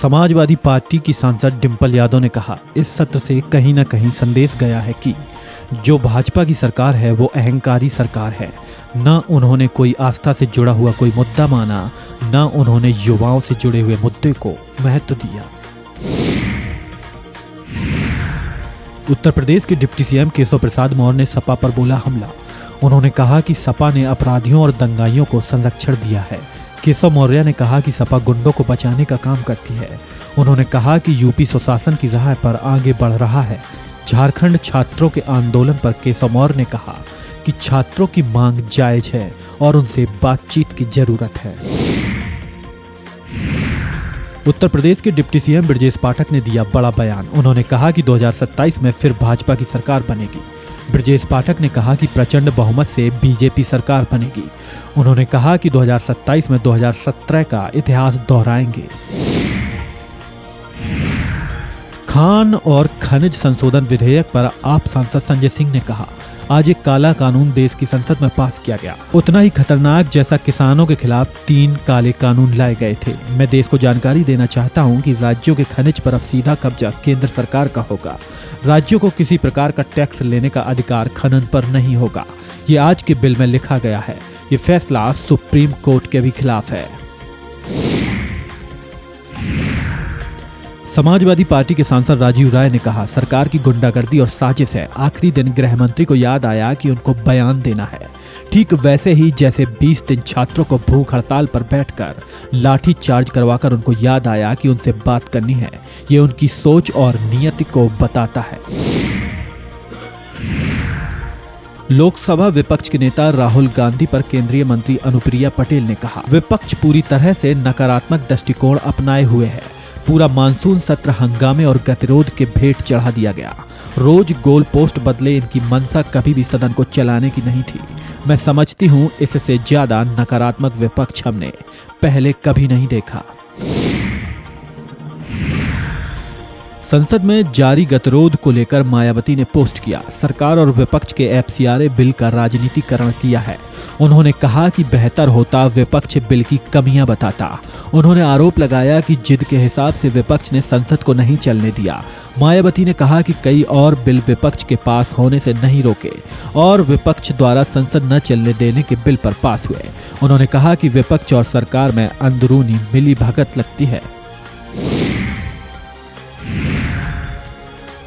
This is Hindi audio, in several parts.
समाजवादी पार्टी की सांसद डिंपल यादव ने कहा, इस सत्र से कहीं न कहीं संदेश गया है कि जो भाजपा की सरकार है वो अहंकारी सरकार है। न उन्होंने कोई आस्था से जुड़ा हुआ कोई मुद्दा माना, न उन्होंने युवाओं से जुड़े हुए मुद्दे को महत्व दिया। उत्तर प्रदेश के डिप्टी सीएम केशव प्रसाद मौर्य ने सपा पर बोला हमला। उन्होंने कहा कि सपा ने अपराधियों और दंगाइयों को संरक्षण दिया है। केशव मौर्य ने कहा कि सपा गुंडों को बचाने का काम करती है। उन्होंने कहा कि यूपी सुशासन की राह पर आगे बढ़ रहा है। झारखंड छात्रों के आंदोलन पर केशव मौर्य ने कहा कि छात्रों की मांग जायज है और उनसे बातचीत की जरूरत है। उत्तर प्रदेश के डिप्टी सीएम ब्रजेश पाठक ने दिया बड़ा बयान। उन्होंने कहा कि 2027 में फिर भाजपा की सरकार बनेगी। ब्रजेश पाठक ने कहा कि प्रचंड बहुमत से बीजेपी सरकार बनेगी। उन्होंने कहा कि 2027 में 2017 का इतिहास दोहराएंगे। खान और खनिज संशोधन विधेयक पर आप सांसद संजय सिंह ने कहा, आज एक काला कानून देश की संसद में पास किया गया, उतना ही खतरनाक जैसा किसानों के खिलाफ 3 काले कानून लाए गए थे। मैं देश को जानकारी देना चाहता हूं कि राज्यों के खनिज पर अब सीधा कब्जा केंद्र सरकार का होगा। राज्यों को किसी प्रकार का टैक्स लेने का अधिकार खनन पर नहीं होगा। ये आज के बिल में लिखा गया है। ये फैसला सुप्रीम कोर्ट के भी खिलाफ है। समाजवादी पार्टी के सांसद राजीव राय ने कहा, सरकार की गुंडागर्दी और साजिश है। आखिरी दिन गृह मंत्री को याद आया कि उनको बयान देना है, ठीक वैसे ही जैसे 20 दिन छात्रों को भूख हड़ताल पर बैठकर लाठी चार्ज करवाकर उनको याद आया कि उनसे बात करनी है। ये उनकी सोच और नियति को बताता है। लोकसभा विपक्ष के नेता राहुल गांधी पर केंद्रीय मंत्री अनुप्रिया पटेल ने कहा, विपक्ष पूरी तरह से नकारात्मक दृष्टिकोण अपनाए हुए है। पूरा मानसून सत्र हंगामे और गतिरोध के भेंट चढ़ा दिया गया। रोज गोल पोस्ट बदले इनकी मंशा कभी भी सदन को चलाने की नहीं थी। मैं समझती हूँ इससे ज्यादा नकारात्मक विपक्ष हमने पहले कभी नहीं देखा। संसद में जारी गतिरोध को लेकर मायावती ने पोस्ट किया, सरकार और विपक्ष के एफसीआरए बिल का राजनीतिकरण किया है। उन्होंने कहा कि बेहतर होता विपक्ष बिल की कमियां बताता। उन्होंने आरोप लगाया कि जिद के हिसाब से विपक्ष ने संसद को नहीं चलने दिया। मायावती ने कहा कि कई और बिल विपक्ष के पास होने से नहीं रोके और विपक्ष द्वारा संसद न चलने देने के बिल पर पास हुए। उन्होंने कहा कि विपक्ष और सरकार में अंदरूनी मिलीभगत लगती है।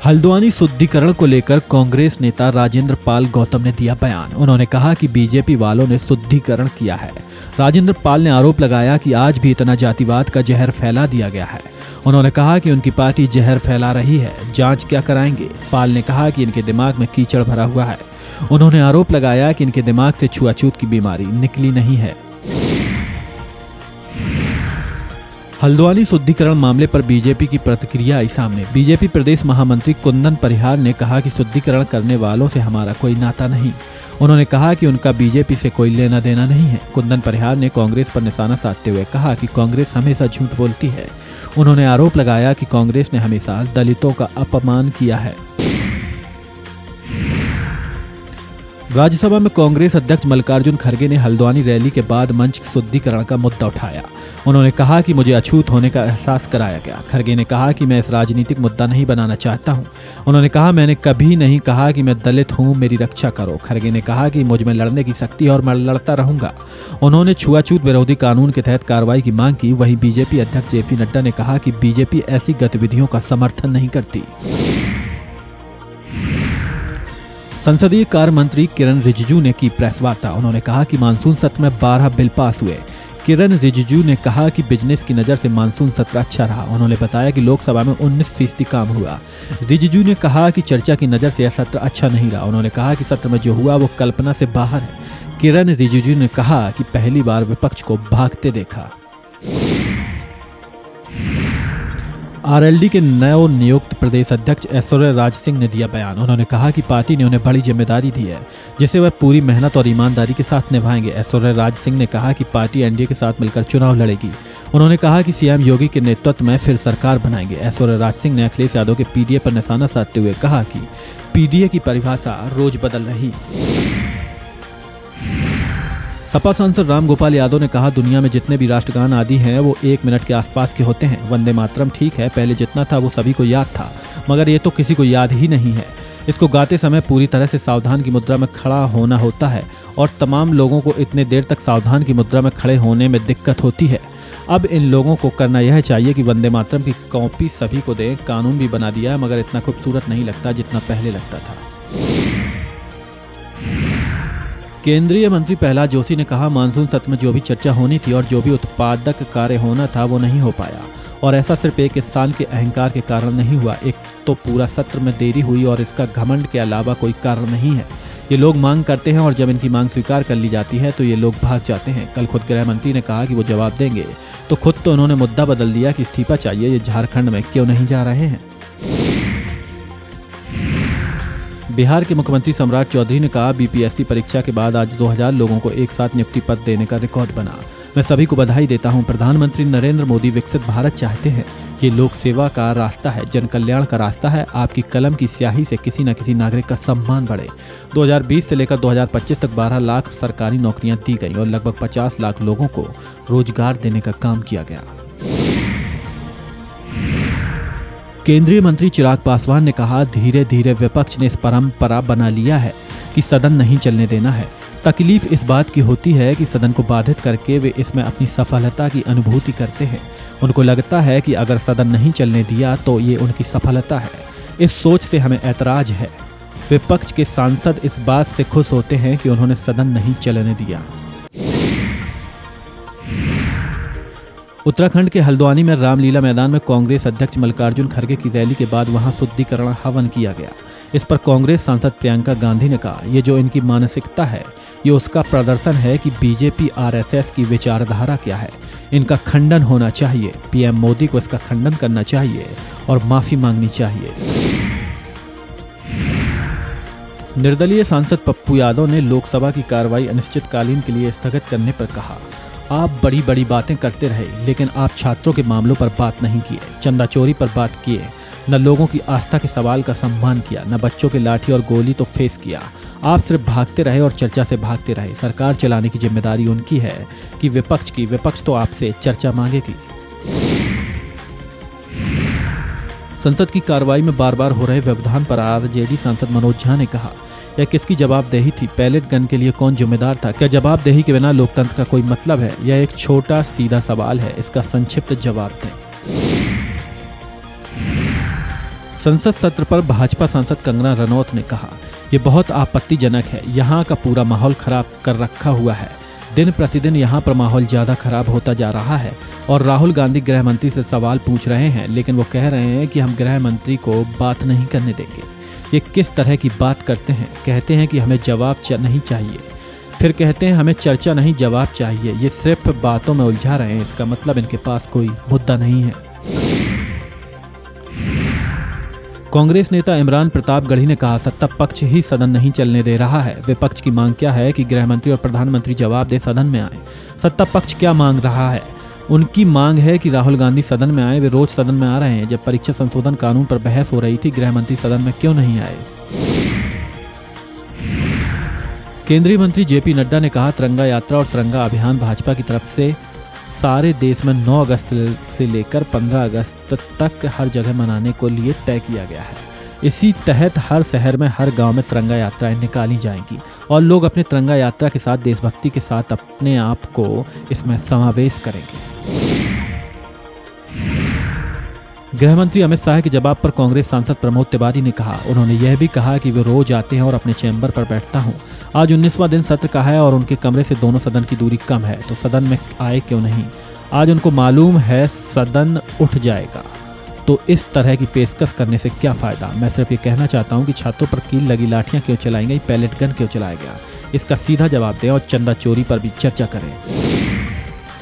हल्द्वानी शुद्धिकरण को लेकर कांग्रेस नेता राजेंद्र पाल गौतम ने दिया बयान। उन्होंने कहा कि बीजेपी वालों ने शुद्धिकरण किया है। राजेंद्र पाल ने आरोप लगाया कि आज भी इतना जातिवाद का जहर फैला दिया गया है। उन्होंने कहा कि उनकी पार्टी जहर फैला रही है, जांच क्या कराएंगे। पाल ने कहा कि इनके दिमाग में कीचड़ भरा हुआ है। उन्होंने आरोप लगाया कि इनके दिमाग से छुआछूत की बीमारी निकली नहीं है। हल्द्वानी शुद्धिकरण मामले पर बीजेपी की प्रतिक्रिया आई सामने। बीजेपी प्रदेश महामंत्री कुंदन परिहार ने कहा कि शुद्धिकरण करने वालों से हमारा कोई नाता नहीं। उन्होंने कहा कि उनका बीजेपी से कोई लेना देना नहीं है। कुंदन परिहार ने कांग्रेस पर निशाना साधते हुए कहा कि कांग्रेस हमेशा झूठ बोलती है। उन्होंने आरोप लगाया कि कांग्रेस ने हमेशा दलितों का अपमान किया है। राज्यसभा में कांग्रेस अध्यक्ष मल्लिकार्जुन खड़गे ने हल्द्वानी रैली के बाद मंच शुद्धिकरण का मुद्दा उठाया। उन्होंने कहा कि मुझे अछूत होने का एहसास कराया गया। खड़गे ने कहा कि मैं इस राजनीतिक मुद्दा नहीं बनाना चाहता हूं। उन्होंने कहा, मैंने कभी नहीं कहा कि मैं दलित हूं, मेरी रक्षा करो। खड़गे ने कहा कि मुझ में लड़ने की शक्ति है और मैं लड़ता रहूंगा। उन्होंने छुआछूत विरोधी कानून के तहत कार्रवाई की मांग की। वहीं बीजेपी अध्यक्ष जेपी नड्डा ने कहा कि बीजेपी ऐसी गतिविधियों का समर्थन नहीं करती। संसदीय कार्य मंत्री किरण रिजिजू ने की प्रेस वार्ता। उन्होंने कहा कि मानसून सत्र में 12 बिल पास हुए। किरण रिजिजू ने कहा कि बिजनेस की नज़र से मानसून सत्र अच्छा रहा। उन्होंने बताया कि लोकसभा में 19% काम हुआ। रिजिजू ने कहा कि चर्चा की नज़र से यह सत्र अच्छा नहीं रहा। उन्होंने कहा कि सत्र में जो हुआ वो कल्पना से बाहर है। किरण रिजिजू ने कहा कि पहली बार विपक्ष को भागते देखा। आरएलडी के नव नियुक्त प्रदेश अध्यक्ष ऐश्वर्य राज सिंह ने दिया बयान। उन्होंने कहा कि पार्टी ने उन्हें बड़ी जिम्मेदारी दी है जिसे वह पूरी मेहनत और ईमानदारी के साथ निभाएंगे। ऐश्वर्य राज सिंह ने कहा कि पार्टी एनडीए के साथ मिलकर चुनाव लड़ेगी। उन्होंने कहा कि सीएम योगी के नेतृत्व में फिर सरकार बनाएंगे। ऐश्वर्य राज सिंह ने अखिलेश यादव के पीडीए पर निशाना साधते हुए कहा कि पीडीए की परिभाषा रोज बदल रही। सपा सांसद रामगोपाल यादव ने कहा, दुनिया में जितने भी राष्ट्रगान आदि हैं वो 1 मिनट के आसपास के होते हैं। वंदे मातरम ठीक है, पहले जितना था वो सभी को याद था, मगर ये तो किसी को याद ही नहीं है। इसको गाते समय पूरी तरह से सावधान की मुद्रा में खड़ा होना होता है और तमाम लोगों को इतने देर तक सावधान की मुद्रा में खड़े होने में दिक्कत होती है। अब इन लोगों को करना यह चाहिए कि वंदे मातरम की कॉपी सभी को दें। कानून भी बना दिया है, मगर इतना खूबसूरत नहीं लगता जितना पहले लगता था। केंद्रीय मंत्री प्रहलाद जोशी ने कहा, मानसून सत्र में जो भी चर्चा होनी थी और जो भी उत्पादक कार्य होना था वो नहीं हो पाया, और ऐसा सिर्फ एक इंसान के अहंकार के कारण नहीं हुआ। एक तो पूरा सत्र में देरी हुई और इसका घमंड के अलावा कोई कारण नहीं है। ये लोग मांग करते हैं और जब इनकी मांग स्वीकार कर ली जाती है तो ये लोग भाग जाते हैं। कल खुद गृह मंत्री ने कहा कि वो जवाब देंगे, तो खुद तो उन्होंने मुद्दा बदल दिया कि इस्तीफा चाहिए। ये झारखंड में क्यों नहीं जा रहे हैं? बिहार के मुख्यमंत्री सम्राट चौधरी ने कहा, बीपीएससी परीक्षा के बाद आज 2000 लोगों को एक साथ नियुक्ति पत्र देने का रिकॉर्ड बना। मैं सभी को बधाई देता हूं। प्रधानमंत्री नरेंद्र मोदी विकसित भारत चाहते हैं। ये लोक सेवा का रास्ता है, जन कल्याण का रास्ता है। आपकी कलम की स्याही से किसी न किसी नागरिक का सम्मान बढ़े। 2020 से लेकर 2025 तक 12 लाख सरकारी नौकरियां दी गई और लगभग 50 लाख लोगों को रोजगार देने का काम किया गया। केंद्रीय मंत्री चिराग पासवान ने कहा, धीरे धीरे विपक्ष ने इस परंपरा बना लिया है कि सदन नहीं चलने देना है। तकलीफ इस बात की होती है कि सदन को बाधित करके वे इसमें अपनी सफलता की अनुभूति करते हैं। उनको लगता है कि अगर सदन नहीं चलने दिया तो ये उनकी सफलता है। इस सोच से हमें ऐतराज है। विपक्ष के सांसद इस बात से खुश होते हैं कि उन्होंने सदन नहीं चलने दिया। उत्तराखंड के हल्द्वानी में रामलीला मैदान में कांग्रेस अध्यक्ष मल्लिकार्जुन खड़गे की रैली के बाद वहां शुद्धिकरण हवन किया गया। इस पर कांग्रेस सांसद प्रियंका गांधी ने कहा, ये जो इनकी मानसिकता है ये उसका प्रदर्शन है कि बीजेपी आरएसएस की विचारधारा क्या है। इनका खंडन होना चाहिए। पीएम मोदी को इसका खंडन करना चाहिए और माफी मांगनी चाहिए। निर्दलीय सांसद पप्पू यादव ने लोकसभा की कार्रवाई अनिश्चितकालीन के लिए स्थगित करने पर कहा, आप बड़ी बड़ी बातें करते रहे लेकिन आप छात्रों के मामलों पर बात नहीं किए, चंदा चोरी पर बात किए, न लोगों की आस्था के सवाल का सम्मान किया, न बच्चों के लाठी और गोली तो फेस किया। आप सिर्फ भागते रहे और चर्चा से भागते रहे। सरकार चलाने की जिम्मेदारी उनकी है कि विपक्ष की। विपक्ष तो आपसे चर्चा मांगेगी। संसद की कार्रवाई में बार बार हो रहे व्यवधान पर आरजेडी सांसद मनोज झा ने कहा, यह किसकी जवाबदेही थी? पैलेट गन के लिए कौन जिम्मेदार था? क्या जवाबदेही के बिना लोकतंत्र का कोई मतलब है? यह एक छोटा सीधा सवाल है, इसका संक्षिप्त जवाब दें। संसद सत्र पर भाजपा सांसद कंगना रनौत ने कहा, ये बहुत आपत्तिजनक है। यहाँ का पूरा माहौल खराब कर रखा हुआ है। दिन प्रतिदिन यहाँ पर माहौल ज्यादा खराब होता जा रहा है और राहुल गांधी गृह मंत्री से सवाल पूछ रहे हैं लेकिन वो कह रहे हैं कि हम गृह मंत्री को बात नहीं करने देंगे। ये किस तरह की बात करते हैं? कहते हैं कि हमें जवाब नहीं चाहिए, फिर कहते हैं हमें चर्चा नहीं जवाब चाहिए। ये सिर्फ बातों में उलझा रहे हैं। इसका मतलब इनके पास कोई मुद्दा नहीं है। कांग्रेस नेता इमरान प्रतापगढ़ी ने कहा, सत्ता पक्ष ही सदन नहीं चलने दे रहा है। विपक्ष की मांग क्या है कि गृह मंत्री और प्रधानमंत्री जवाब दे, सदन में आए। सत्ता पक्ष क्या मांग रहा है? उनकी मांग है कि राहुल गांधी सदन में आए। वे रोज सदन में आ रहे हैं। जब परीक्षा संशोधन कानून पर बहस हो रही थी, गृह मंत्री सदन में क्यों नहीं आए? केंद्रीय मंत्री जेपी नड्डा ने कहा, तिरंगा यात्रा और तिरंगा अभियान भाजपा की तरफ से सारे देश में 9 अगस्त से लेकर 15 अगस्त तक हर जगह मनाने को लिए तय किया गया है। इसी तहत हर शहर में, हर गांव में तिरंगा यात्राएं निकाली जाएंगी और लोग अपने तिरंगा यात्रा के साथ देशभक्ति के साथ अपने आप को इसमें समावेश करेंगे। गृह मंत्री अमित शाह के जवाब पर कांग्रेस सांसद प्रमोद तिवारी ने कहा, उन्होंने यह भी कहा कि वे रोज आते हैं और अपने चैम्बर पर बैठता हूं। आज 19वां दिन सत्र का है और उनके कमरे से दोनों सदन की दूरी कम है, तो सदन में आए क्यों नहीं? आज उनको मालूम है सदन उठ जाएगा, तो इस तरह की पेशकश करने से क्या फायदा? मैं सिर्फ ये कहना चाहता हूँ कि छात्रों पर कील लगी लाठियां क्यों चलाई गई, पैलेट गन क्यों चलाया गया? इसका सीधा जवाब दें और चंदा चोरी पर भी चर्चा करें।